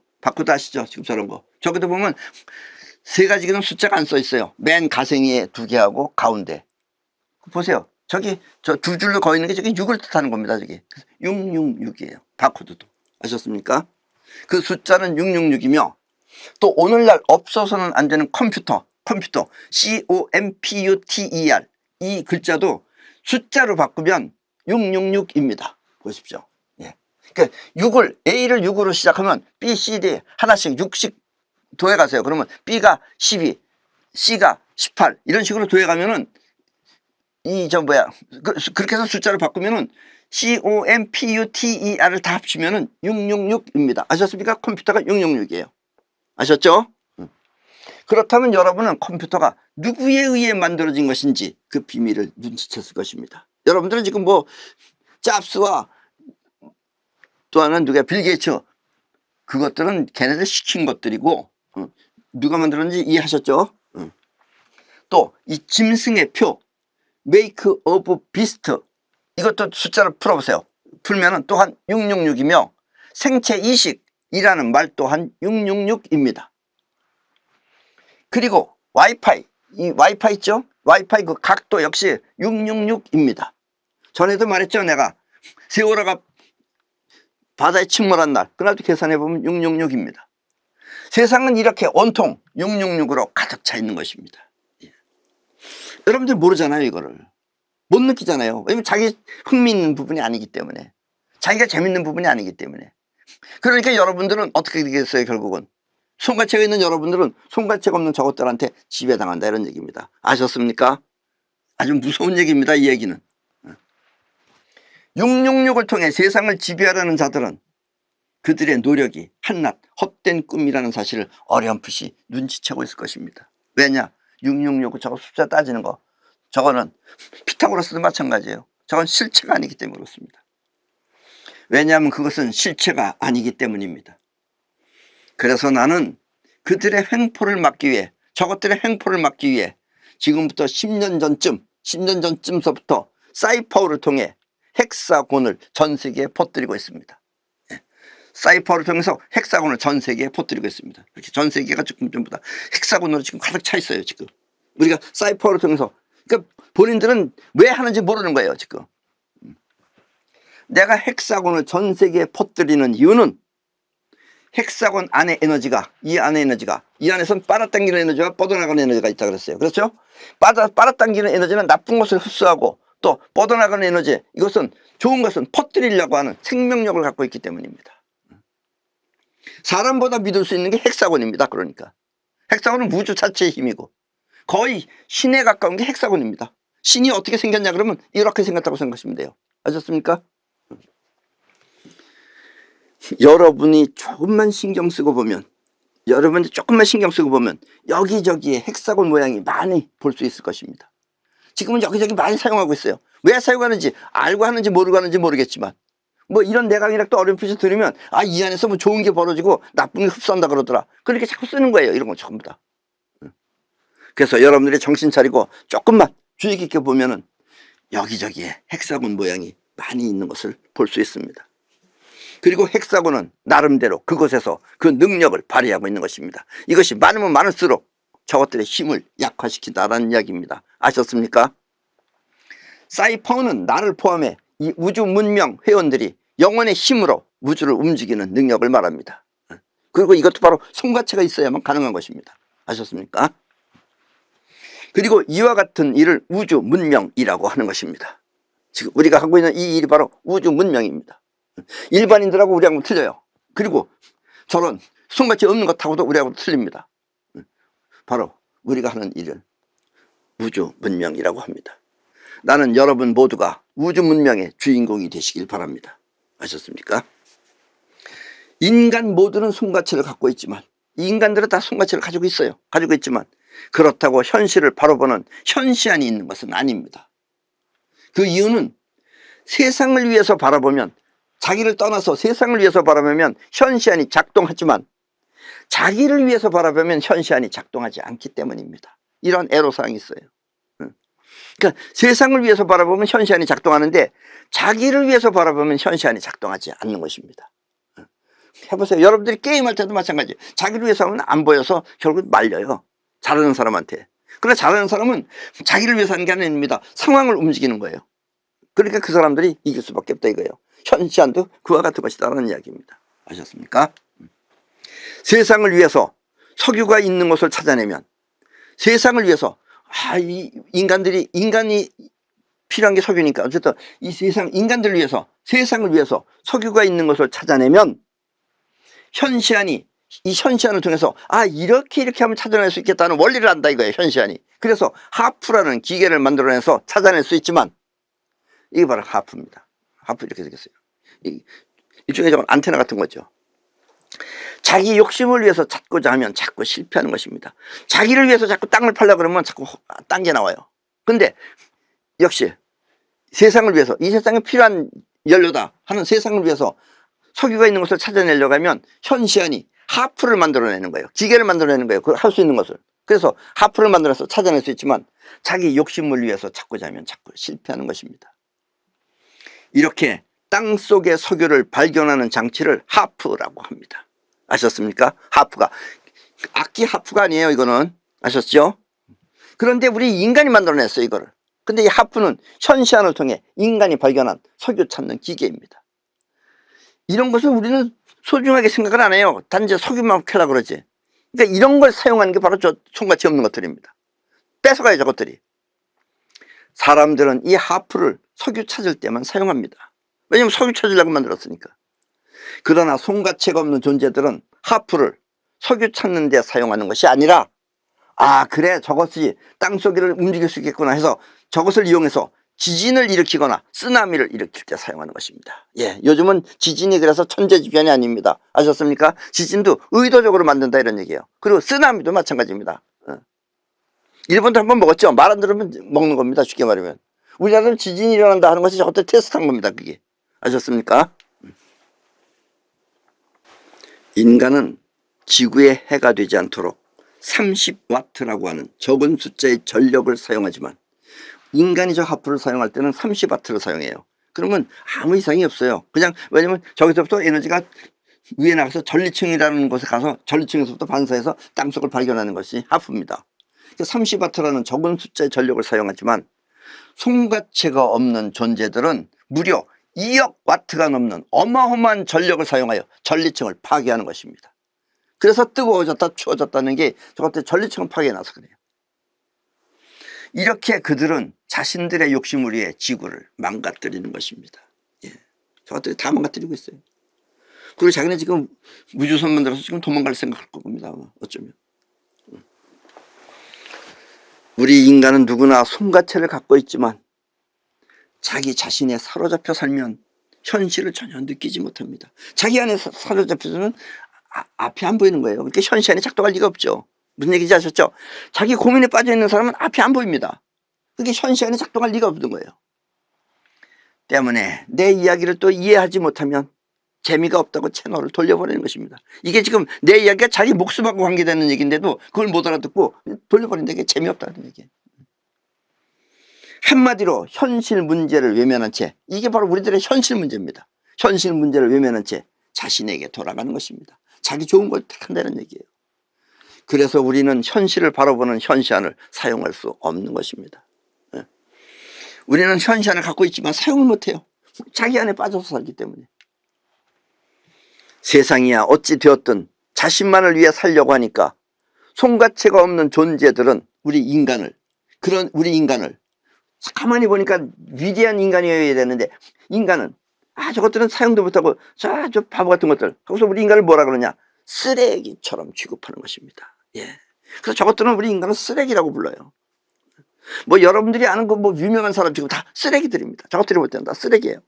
아시죠? 지금 저런 거. 저기도 보면 세 가지 숫자가 안 써 있어요. 맨 가생이에 두 개하고 가운데. 보세요. 저기 저 두 줄로 거 있는 게 저기 6을 뜻하는 겁니다. 저기 666이에요. 바코드도. 아셨습니까? 그 숫자는 666이며, 또 오늘날 없어서는 안 되는 컴퓨터 COMPUTER, 이 글자도 숫자로 바꾸면 666입니다. 보십시오. 예. 그러니까 A를 6으로 시작하면 B, C, D 하나씩 6씩 더해가세요. 그러면 B가 12, C가 18 이런 식으로 더해가면은 그렇게 해서 숫자를 바꾸면은 COMPUTER을 다 합치면은 666입니다. 아셨습니까? 컴퓨터가 666이에요. 아셨죠? 그렇다면 여러분은 컴퓨터가 누구에 의해 만들어진 것인지 그 비밀을 눈치챘을 것입니다. 여러분들은 지금 짭스와 또 하나는 누가 빌 게이츠, 그것들은 걔네들 시킨 것들이고, 누가 만들었는지 이해하셨죠? 또 이 짐승의 표, make of beast, 이것도 숫자를 풀어보세요. 풀면은 또한 666이며, 생체 이식이라는 말 또한 666입니다. 그리고 와이파이, 이 와이파이 있죠? 와이파이 그 각도 역시 666입니다. 전에도 말했죠. 내가 세월호가 바다에 침몰한 날, 그날도 계산해보면 666입니다. 세상은 이렇게 온통 666으로 가득 차 있는 것입니다. 예. 여러분들 모르잖아요. 이거를 못 느끼잖아요. 왜냐면 자기 흥미있는 부분이 아니기 때문에, 자기가 재밌는 부분이 아니기 때문에. 그러니까 여러분들은 어떻게 되겠어요? 결국은 손가채가 있는 여러분들은 손가채가 없는 저것들한테 지배당한다 이런 얘기입니다. 아셨습니까? 아주 무서운 얘기입니다. 이 얘기는. 666을 통해 세상을 지배하려는 자들은 그들의 노력이 한낱 헛된 꿈이라는 사실을 어렴풋이 눈치채고 있을 것입니다. 왜냐? 666 저거 숫자 따지는 거, 저거는 피타고라스도 마찬가지예요. 저건 실체가 아니기 때문에 그렇습니다. 왜냐하면 그것은 실체가 아니기 때문입니다. 그래서 나는 그들의 횡포를 막기 위해, 저것들의 횡포를 막기 위해 지금부터 10년 전쯤서부터 사이퍼를 통해 헥사곤을 전 세계에 퍼뜨리고 있습니다. 사이퍼를 통해서 헥사곤을 전 세계에 퍼뜨리고 있습니다. 이렇게 전 세계가 지금 전부 다 헥사곤으로 지금 가득 차 있어요. 지금 우리가 사이퍼를 통해서, 그러니까 본인들은 왜 하는지 모르는 거예요. 지금 내가 헥사곤을 전 세계에 퍼뜨리는 이유는 헥사곤 안에 에너지가, 이 안에선 빨아당기는 에너지와 뻗어나가는 에너지가 있다 그랬어요. 그렇죠? 빨아당기는 에너지는 나쁜 것을 흡수하고, 또 뻗어나가는 에너지, 이것은 좋은 것은 퍼뜨리려고 하는 생명력을 갖고 있기 때문입니다. 사람보다 믿을 수 있는 게 헥사곤입니다. 그러니까 헥사곤은 우주 자체의 힘이고, 거의 신에 가까운 게 헥사곤입니다. 신이 어떻게 생겼냐 그러면 이렇게 생겼다고 생각하시면 돼요. 아셨습니까? 여러분이 조금만 신경 쓰고 보면, 여기저기에 헥사곤 모양이 많이 볼 수 있을 것입니다. 지금은 여기저기 많이 사용하고 있어요. 왜 사용하는지 알고 하는지 모르고 하는지 모르겠지만, 뭐 이런 내강의학도 어렴풋이 들으면 이 안에서 뭐 좋은 게 벌어지고 나쁜 게 흡수한다 그러더라. 그렇게 자꾸 쓰는 거예요. 이런 건 전부 다. 그래서 여러분들이 정신 차리고 조금만 주의 깊게 보면은 여기저기에 헥사곤 모양이 많이 있는 것을 볼 수 있습니다. 그리고 헥사곤은 나름대로 그곳에서 그 능력을 발휘하고 있는 것입니다. 이것이 많으면 많을수록 저것들의 힘을 약화시킨다는 이야기입니다. 아셨습니까? 사이펑은 나를 포함해 이 우주 문명 회원들이 영혼의 힘으로 우주를 움직이는 능력을 말합니다. 그리고 이것도 바로 송가체가 있어야만 가능한 것입니다. 아셨습니까? 그리고 이와 같은 일을 우주 문명이라고 하는 것입니다. 지금 우리가 하고 있는 이 일이 바로 우주 문명입니다. 일반인들하고 우리하고는 틀려요. 그리고 저런 송같이 없는 것하고도 우리하고도 틀립니다. 바로 우리가 하는 일은 우주 문명이라고 합니다. 나는 여러분 모두가 우주 문명의 주인공이 되시길 바랍니다. 아셨습니까? 인간 모두는 송가체를 갖고 있지만, 이 인간들은 다 송가체를 가지고 있어요. 가지고 있지만 그렇다고 현실을 바로 보는 현시안이 있는 것은 아닙니다. 그 이유는 세상을 위해서 바라보면, 자기를 떠나서 세상을 위해서 바라보면 현시안이 작동하지만 자기를 위해서 바라보면 현시안이 작동하지 않기 때문입니다. 이런 애로사항이 있어요. 그러니까 세상을 위해서 바라보면 현시안이 작동하는데 자기를 위해서 바라보면 현시안이 작동하지 않는 것입니다. 해보세요. 여러분들이 게임할 때도 마찬가지. 자기를 위해서 하면 안 보여서 결국 말려요. 잘하는 사람한테. 그러나 잘하는 사람은 자기를 위해서 하는 게 아닙니다. 상황을 움직이는 거예요. 그러니까 그 사람들이 이길 수밖에 없다 이거예요. 현시안도 그와 같은 것이다라는 이야기입니다. 아셨습니까? 세상을 위해서 석유가 있는 곳을 찾아내면, 세상을 위해서 인간이 필요한 게 석유니까 어쨌든 이 세상 인간들을 위해서, 세상을 위해서 석유가 있는 것을 찾아내면 이 현시안을 통해서 이렇게 하면 찾아낼 수 있겠다는 원리를 안다 이거예요. 현시안이. 그래서 하프라는 기계를 만들어내서 찾아낼 수 있지만, 이게 바로 하프입니다. 하프 이렇게 생겼어요. 일종의 안테나 같은 거죠. 자기 욕심을 위해서 찾고자 하면 자꾸 실패하는 것입니다. 자기를 위해서 자꾸 땅을 팔려고 그러면 자꾸 딴 게 나와요. 근데 역시 세상을 위해서, 이 세상에 필요한 연료다 하는 세상을 위해서 석유가 있는 것을 찾아내려고 하면 현시안이 하프를 만들어내는 거예요. 기계를 만들어내는 거예요. 그걸 할 수 있는 것을. 그래서 하프를 만들어서 찾아낼 수 있지만 자기 욕심을 위해서 찾고자 하면 자꾸 실패하는 것입니다. 이렇게 땅속의 석유를 발견하는 장치를 하프라고 합니다. 아셨습니까? 하프가 악기 하프가 아니에요. 이거는 아셨죠? 그런데 우리 인간이 만들어냈어요 이거를. 근데 이 하프는 현시안을 통해 인간이 발견한 석유 찾는 기계입니다. 이런 것을 우리는 소중하게 생각을 안 해요. 단지 석유만 캐려고 그러지. 그러니까 이런 걸 사용하는 게 바로 저 손같이 없는 것들입니다. 뺏어가요 저것들이. 사람들은 이 하프를 석유 찾을 때만 사용합니다. 왜냐면 석유 찾으려고 만들었으니까. 그러나 손가체가 없는 존재들은 하프를 석유 찾는 데 사용하는 것이 아니라, 그래 저것이 땅속을 움직일 수 있겠구나 해서 저것을 이용해서 지진을 일으키거나 쓰나미를 일으킬 때 사용하는 것입니다. 요즘은 지진이 그래서 천재지변이 아닙니다. 아셨습니까? 지진도 의도적으로 만든다 이런 얘기예요. 그리고 쓰나미도 마찬가지입니다. 일본도 한번 먹었죠. 말 안 들으면 먹는 겁니다. 쉽게 말하면. 우리나라는 지진이 일어난다 하는 것이 저것들 테스트한 겁니다. 그게. 아셨습니까? 인간은 지구의 해가 되지 않도록 30와트라고 하는 적은 숫자의 전력을 사용하지만, 인간이 저 하프를 사용할 때는 30와트를 사용해요. 그러면 아무 이상이 없어요. 그냥 왜냐면 저기서부터 에너지가 위에 나가서 전리층이라는 곳에 가서 전리층에서부터 반사해서 땅속을 발견하는 것이 하프입니다. 30와트라는 적은 숫자의 전력을 사용하지만 송가체가 없는 존재들은 무려 2억 와트가 넘는 어마어마한 전력을 사용하여 전리층을 파괴하는 것입니다. 그래서 뜨거워졌다 추워졌다는 게 저것들 전리층을 파괴해놔서 그래요. 이렇게 그들은 자신들의 욕심을 위해 지구를 망가뜨리는 것입니다. 예. 저것들이 다 망가뜨리고 있어요. 그리고 자기네 지금 우주선 만들어서 지금 도망갈 생각할 겁니다. 어쩌면. 우리 인간은 누구나 손가채를 갖고 있지만 자기 자신에 사로잡혀 살면 현실을 전혀 느끼지 못합니다. 자기 안에 사로잡혀서는 앞이 안 보이는 거예요. 그러니까 현실에 작동할 리가 없죠. 무슨 얘기인지 아셨죠? 자기 고민에 빠져 있는 사람은 앞이 안 보입니다. 그게 현실에 작동할 리가 없는 거예요. 때문에 내 이야기를 또 이해하지 못하면 재미가 없다고 채널을 돌려버리는 것입니다. 이게 지금 내 이야기가 자기 목숨하고 관계되는 얘기인데도 그걸 못 알아듣고 돌려버린다. 이게 재미없다는 얘기예요. 한마디로 현실 문제를 외면한 채, 이게 바로 우리들의 현실 문제입니다. 현실 문제를 외면한 채 자신에게 돌아가는 것입니다. 자기 좋은 걸 택한다는 얘기예요. 그래서 우리는 현실을 바라보는 현시안을 사용할 수 없는 것입니다. 우리는 현시안을 갖고 있지만 사용을 못해요. 자기 안에 빠져서 살기 때문에. 세상이야 어찌 되었든 자신만을 위해 살려고 하니까 손가채가 없는 존재들은 우리 인간을 가만히 보니까 위대한 인간이어야 되는데, 인간은 저것들은 사용도 못하고 저 바보 같은 것들, 거기서 우리 인간을 뭐라 그러냐, 쓰레기처럼 취급하는 것입니다. 예. 그래서 저것들은 우리 인간은 쓰레기라고 불러요. 뭐 여러분들이 아는 거 뭐 유명한 사람 지금 다 쓰레기들입니다. 저것들이 볼 때는 다 쓰레기예요.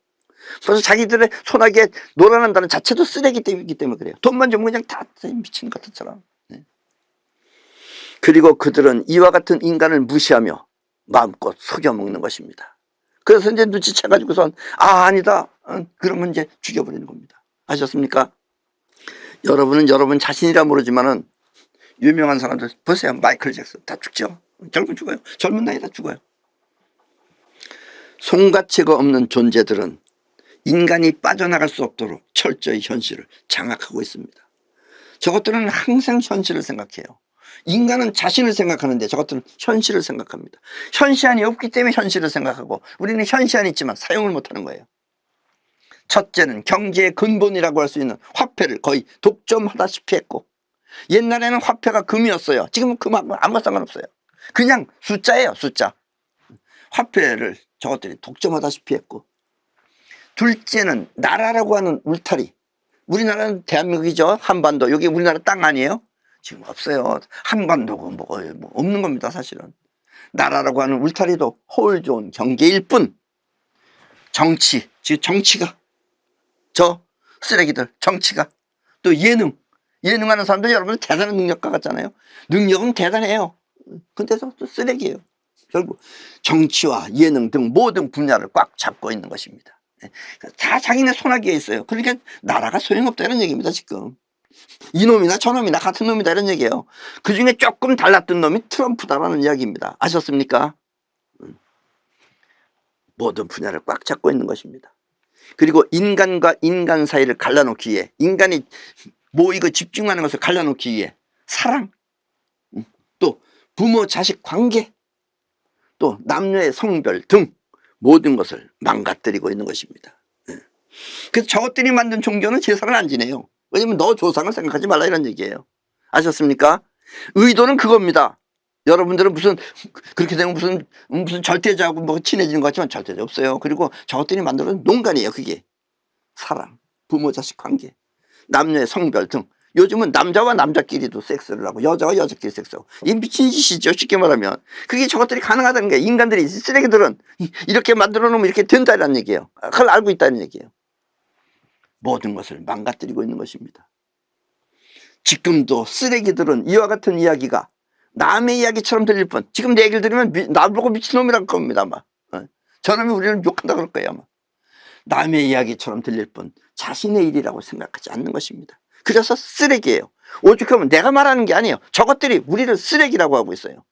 그래서 자기들의 손아귀에 놀아난다는 자체도 쓰레기이기 때문에 그래요. 돈만 주면 그냥 다 미친 것처럼. 네. 그리고 그들은 이와 같은 인간을 무시하며 마음껏 속여먹는 것입니다. 그래서 이제 눈치채가지고선 아니다, 그러면 이제 죽여버리는 겁니다. 아셨습니까? 여러분은 여러분 자신이라 모르지만은 유명한 사람들 보세요. 마이클 잭슨 다 죽죠. 젊은 죽어요. 젊은 나이 다 죽어요. 손가치가 없는 존재들은 인간이 빠져나갈 수 없도록 철저히 현실을 장악하고 있습니다. 저것들은 항상 현실을 생각해요. 인간은 자신을 생각하는데 저것들은 현실을 생각합니다. 현시안이 없기 때문에 현실을 생각하고, 우리는 현시안이 있지만 사용을 못하는 거예요. 첫째는 경제의 근본이라고 할 수 있는 화폐를 거의 독점하다시피 했고, 옛날에는 화폐가 금이었어요. 지금은 금하고 아무 상관없어요. 그냥 숫자예요, 숫자. 화폐를 저것들이 독점하다시피 했고, 둘째는 나라라고 하는 울타리. 우리나라는 대한민국이죠. 한반도. 여기 우리나라 땅 아니에요? 지금 없어요. 한반도가 뭐 없는 겁니다, 사실은. 나라라고 하는 울타리도 허울 좋은 경계일 뿐, 정치, 지금 정치가, 저 쓰레기들, 정치가, 또 예능하는 사람들 여러분 대단한 능력가 같잖아요. 능력은 대단해요. 근데 또 쓰레기예요. 결국 정치와 예능 등 모든 분야를 꽉 잡고 있는 것입니다. 다 자기네 손아귀에 있어요. 그러니까 나라가 소용없다 이런 얘기입니다. 지금 이놈이나 저놈이나 같은 놈이다 이런 얘기예요. 그 중에 조금 달랐던 놈이 트럼프다라는 이야기입니다. 아셨습니까? 모든 분야를 꽉 잡고 있는 것입니다. 그리고 인간과 인간 사이를 갈라놓기 위해, 인간이 모이고 집중하는 것을 갈라놓기 위해 사랑, 또 부모 자식 관계, 또 남녀의 성별 등 모든 것을 망가뜨리고 있는 것입니다. 그래서 저것들이 만든 종교는 제사를 안 지내요. 왜냐면 너 조상을 생각하지 말라 이런 얘기예요. 아셨습니까? 의도는 그겁니다. 여러분들은 무슨 그렇게 되면 무슨 절대자하고 뭐 친해지는 것 같지만 절대자 없어요. 그리고 저것들이 만드는 농간이에요. 그게 사랑, 부모 자식 관계, 남녀의 성별 등. 요즘은 남자와 남자끼리도 섹스를 하고 여자와 여자끼리 섹스하고, 이 미친 짓이죠. 쉽게 말하면 그게 저것들이 가능하다는 거예요. 인간들이, 쓰레기들은 이렇게 만들어 놓으면 이렇게 된다는 얘기예요. 그걸 알고 있다는 얘기예요. 모든 것을 망가뜨리고 있는 것입니다. 지금도 쓰레기들은 이와 같은 이야기가 남의 이야기처럼 들릴 뿐, 지금 내 얘기를 들으면 나보고 미친놈이랄 겁니다 아마. 저놈이 우리를 욕한다 그럴 거예요 아마. 남의 이야기처럼 들릴 뿐 자신의 일이라고 생각하지 않는 것입니다. 그래서 쓰레기예요. 오죽하면 내가 말하는 게 아니에요. 저것들이 우리를 쓰레기라고 하고 있어요.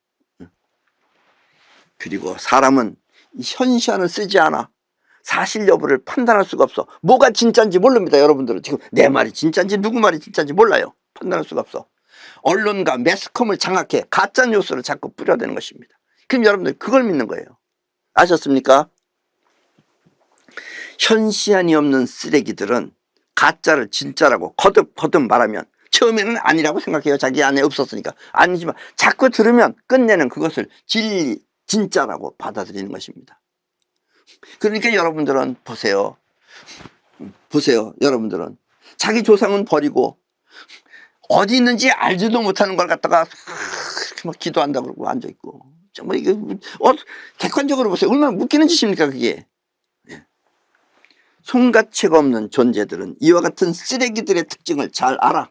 그리고 사람은 현시안을 쓰지 않아 사실 여부를 판단할 수가 없어. 뭐가 진짜인지 모릅니다. 여러분들은 지금 내 말이 진짜인지 누구 말이 진짜인지 몰라요. 판단할 수가 없어. 언론과 매스컴을 장악해 가짜 뉴스를 자꾸 뿌려대는 것입니다. 그럼 여러분들 그걸 믿는 거예요. 아셨습니까? 현시안이 없는 쓰레기들은 가짜를 진짜라고 거듭거듭 말하면 처음에는 아니라고 생각해요. 자기 안에 없었으니까. 아니지만 자꾸 들으면 끝내는 그것을 진리, 진짜라고 받아들이는 것입니다. 그러니까 여러분들은 보세요. 여러분들은 자기 조상은 버리고 어디 있는지 알지도 못하는 걸 갖다가 그렇게 막 기도한다 그러고 앉아있고, 정말 이게 객관적으로 보세요. 얼마나 웃기는 짓입니까 그게. 손가치가 없는 존재들은 이와 같은 쓰레기들의 특징을 잘 알아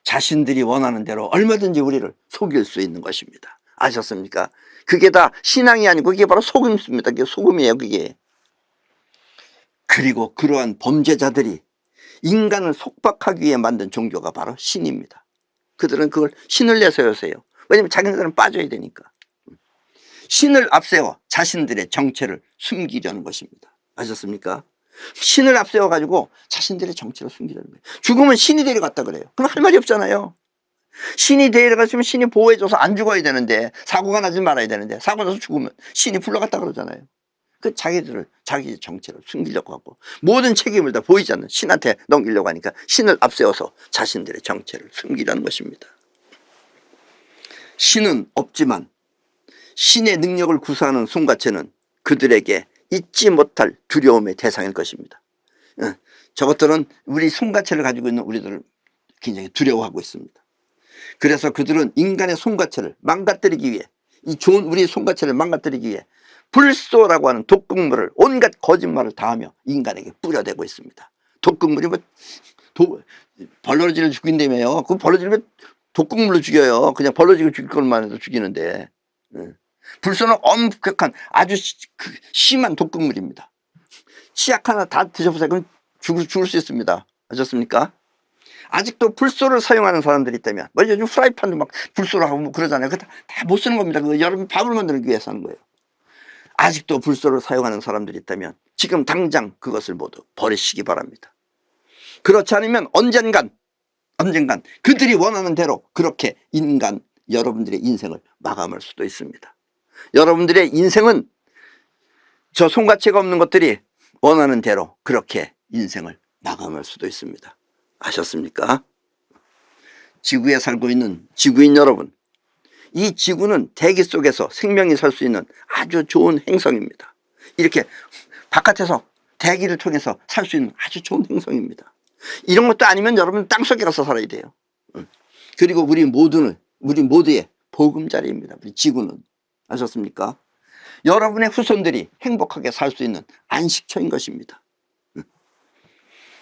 자신들이 원하는 대로 얼마든지 우리를 속일 수 있는 것입니다. 아셨습니까? 그게 다 신앙이 아니고 그게 바로 속임수입니다. 그게 속음이에요 그게. 그리고 그러한 범죄자들이 인간을 속박하기 위해 만든 종교가 바로 신입니다. 그들은 그걸 신을 내세우세요. 왜냐하면 자기네들은 빠져야 되니까. 신을 앞세워 자신들의 정체를 숨기려는 것입니다. 아셨습니까? 신을 앞세워 가지고 자신들의 정체를 숨기려는 거예요. 죽으면 신이 데려갔다 그래요. 그럼 할 말이 없잖아요. 신이 데려갔으면 신이 보호해줘서 안 죽어야 되는데, 사고가 나지 말아야 되는데, 사고 나서 죽으면 신이 불러갔다 그러잖아요. 그 자기들을, 자기 정체를 숨기려고 하고 모든 책임을 다 보이지 않는 신한테 넘기려고 하니까 신을 앞세워서 자신들의 정체를 숨기려는 것입니다. 신은 없지만 신의 능력을 구사하는 손가체는 그들에게 잊지 못할 두려움의 대상일 것입니다. 저것들은 우리 손가체를 가지고 있는 우리들을 굉장히 두려워하고 있습니다. 그래서 그들은 인간의 손가체를 망가뜨리기 위해, 이 좋은 우리의 손가체를 망가뜨리기 위해 불소라고 하는 독극물을, 온갖 거짓말을 다하며 인간에게 뿌려대고 있습니다. 독극물이 뭐 벌러지를 죽인다며요. 그 벌러지를 독극물로 죽여요. 그냥 벌러지를 죽일 것만 해도 죽이는데. 불소는 엄격한 아주 심한 독극물입니다. 치약 하나 다 드셔보세요. 그럼 죽을 수 있습니다. 아셨습니까? 아직도 불소를 사용하는 사람들이 있다면, 뭐 요즘 프라이팬도 막 불소로 하고 뭐 그러잖아요. 그거 다 못 쓰는 겁니다. 그거 여러분 밥을 만들기 위해서 하는 거예요. 아직도 불소를 사용하는 사람들이 있다면 지금 당장 그것을 모두 버리시기 바랍니다. 그렇지 않으면 언젠간 그들이 원하는 대로 그렇게 여러분들의 인생을 마감할 수도 있습니다. 여러분들의 인생은 저 손가치가 없는 것들이 원하는 대로 그렇게 인생을 마감할 수도 있습니다. 아셨습니까? 지구에 살고 있는 지구인 여러분, 이 지구는 대기 속에서 생명이 살 수 있는 아주 좋은 행성입니다. 이렇게 바깥에서 대기를 통해서 살 수 있는 아주 좋은 행성입니다. 이런 것도 아니면 여러분 땅속에 가서 살아야 돼요. 그리고 우리 모두의 보금자리입니다. 우리 지구는. 아셨습니까? 여러분의 후손들이 행복하게 살 수 있는 안식처인 것입니다.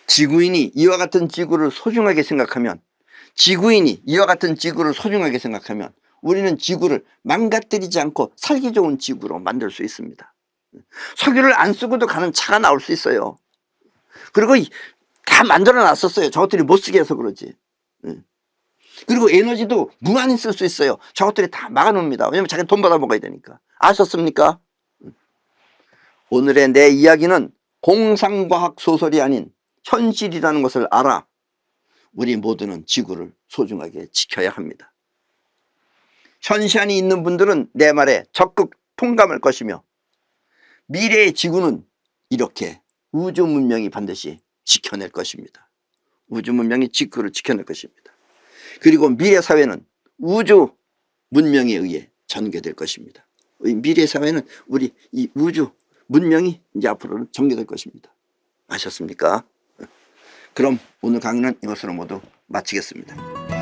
지구인이 이와 같은 지구를 소중하게 생각하면 우리는 지구를 망가뜨리지 않고 살기 좋은 지구로 만들 수 있습니다. 석유를 안 쓰고도 가는 차가 나올 수 있어요. 그리고 다 만들어 놨었어요. 저것들이 못 쓰게 해서 그러지. 그리고 에너지도 무한히 쓸 수 있어요. 저것들이 다 막아놓습니다. 왜냐면 자기는 돈 받아 먹어야 되니까. 아셨습니까? 오늘의 내 이야기는 공상과학 소설이 아닌 현실이라는 것을 알아 우리 모두는 지구를 소중하게 지켜야 합니다. 현시안이 있는 분들은 내 말에 적극 통감할 것이며, 미래의 지구는 이렇게 우주 문명이 반드시 지켜낼 것입니다. 우주 문명이 지구를 지켜낼 것입니다. 그리고 미래 사회는 우주 문명에 의해 전개될 것입니다. 미래 사회는 우리 이 우주 문명이 이제 앞으로는 전개될 것입니다. 아셨습니까? 그럼 오늘 강의는 이것으로 모두 마치겠습니다.